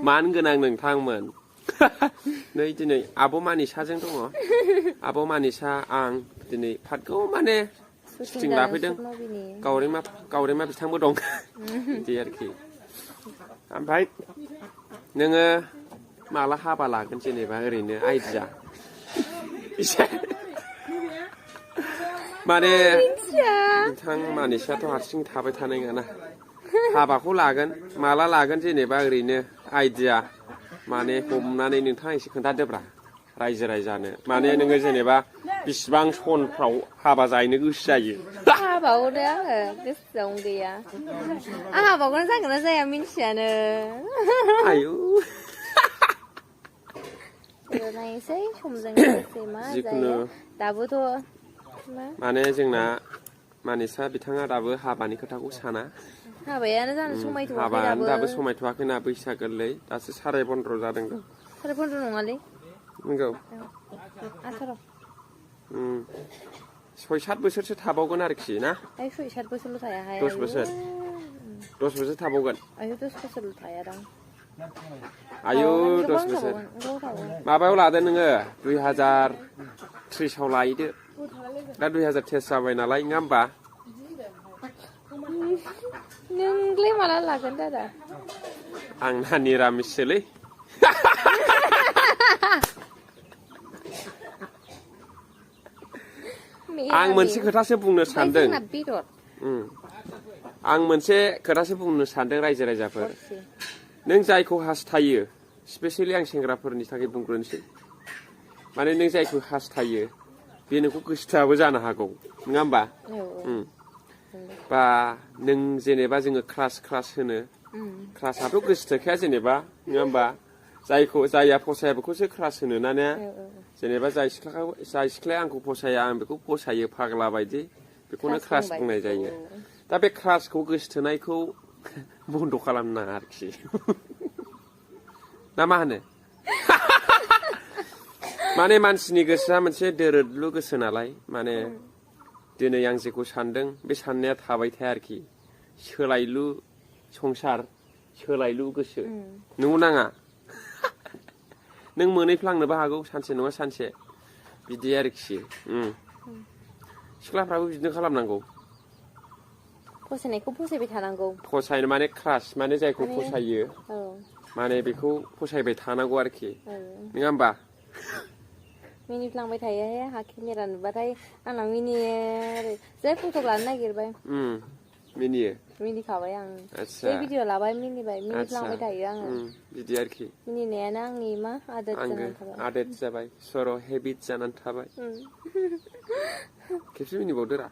मान गोनां नोंथांमोन नै दिनै आब' मानिसाजों दङ आब' मानिसा आं दिनै पार्कआव माने सुटिं लाफैदों गावरेमा बिथांबो दं बिदि आरोखि ओमफ्राय नोङो माला हाबा लागोन जेनेबा ओरैनो आइडिया एसे माने नोंथां मानिसाथ' हारसिं थाबाय थानाय नङाना हाबाखौ लागोन माला लागोन जेनेबा ओरैनो आइडिया माने हमनानै नोंथाङा एसे खोन्थादोब्रा रायजो राजानो माने नोङो जेनेबा बिसिबां सनफ्राव हाबा जाहैनो गोसो जायो हाबाखौनो आङो गोसोआवनो गैया आं हाबाखौनो जागोन ना जाया मिन्थियानो आयु नायनोसै समजों लोगोसे मा जायो दाबोथ' माने जोंना मानिसा बिथाङा दाबो हाबानि खोथाखौ साना हाबायानो जानो समायथ'वाखै हाबायानो दाबो समायथ'वाखैना बैसाग गोरलै दासो 15.5 जादों 15.5 नङालै नंगौ 18 6-7 बोसोरसो थाबावगोन आरोखि ना 6-7 बोसोरल' थायाहाय 10 बोसोर 10 बोसोर थाबावगोन आयु 10 बोसोरल' थायादां आयु 10 बोसोर माबायाव लादो नोङो 2030 आव लायदो दा 2023 जाबाय नालाय नङा होमबा नोंलाय माला लागोन दादा आंना निरामिससोलै आं मोनसे खोथासो बुंनो सानदों आं मोनसे खोथासो बुंनो सानदों रायजो राजाफोर नों जायखौ हास्थायो स्पेसियेलि आं सेंग्राफोरनि थाखाय बुंग्रोनोसै माने नों जायखौ हास्थायो बे नोंखौ गोसोथोआबो जानो हागौ नङा होमबा बा नों जेनेबा जोङो क्लास होनो क्लासआथ' गोसोथोखाया जेनेबा नङा होमबा जायआ फसाया बेखौसो क्लास होनो ना जेनेबा जाय सिख्लाया आंखौ फसाया आं बेखौ फसायो फाग्ला बायदि बेखौनो क्लास बुंनाय जायो दा बे क्लासखौ गोसोथोनायखौ बन्द' खालामनो नाङा आरोखि ना मा होनो माने मानसिनि गोसोआ मोनसे दोरोदलु गोसो नालाय माने दिनै आं जेखौ सानदों बे साननाया थाबाय थाया आरोखि सोलायलु संसार सोलायलु गोसो नंगौ नाङा नों मोनहैफ्लांनोबो हागौ सानसे नङा सानसे बिदि आरोखि सिख्लाफ्राबो बिदिनो खालामनांगौ फसायनायखौ फसायबाय थानांगौ फसायनो माने क्रास माने जायखौ फसायो माने बेखौ फसायबाय थानांगौ आरोखि नङा होमबा मिनिफ्लांबाय थायोहाय आंहा केमेरा नुबाथाय आंना मिनियो जै फट' लानो नागिरबाय मिनिखाबाय आं बे भिडिअ लाबाय मिनिफ्लांबाय थायो आङो बिदि आरोखि मिनिनायानो आंनि मा आदत जानानै थाबाय आदत जाबाय सर' हेबिट जानानै थाबाय खेबसे मिनिबावदो रा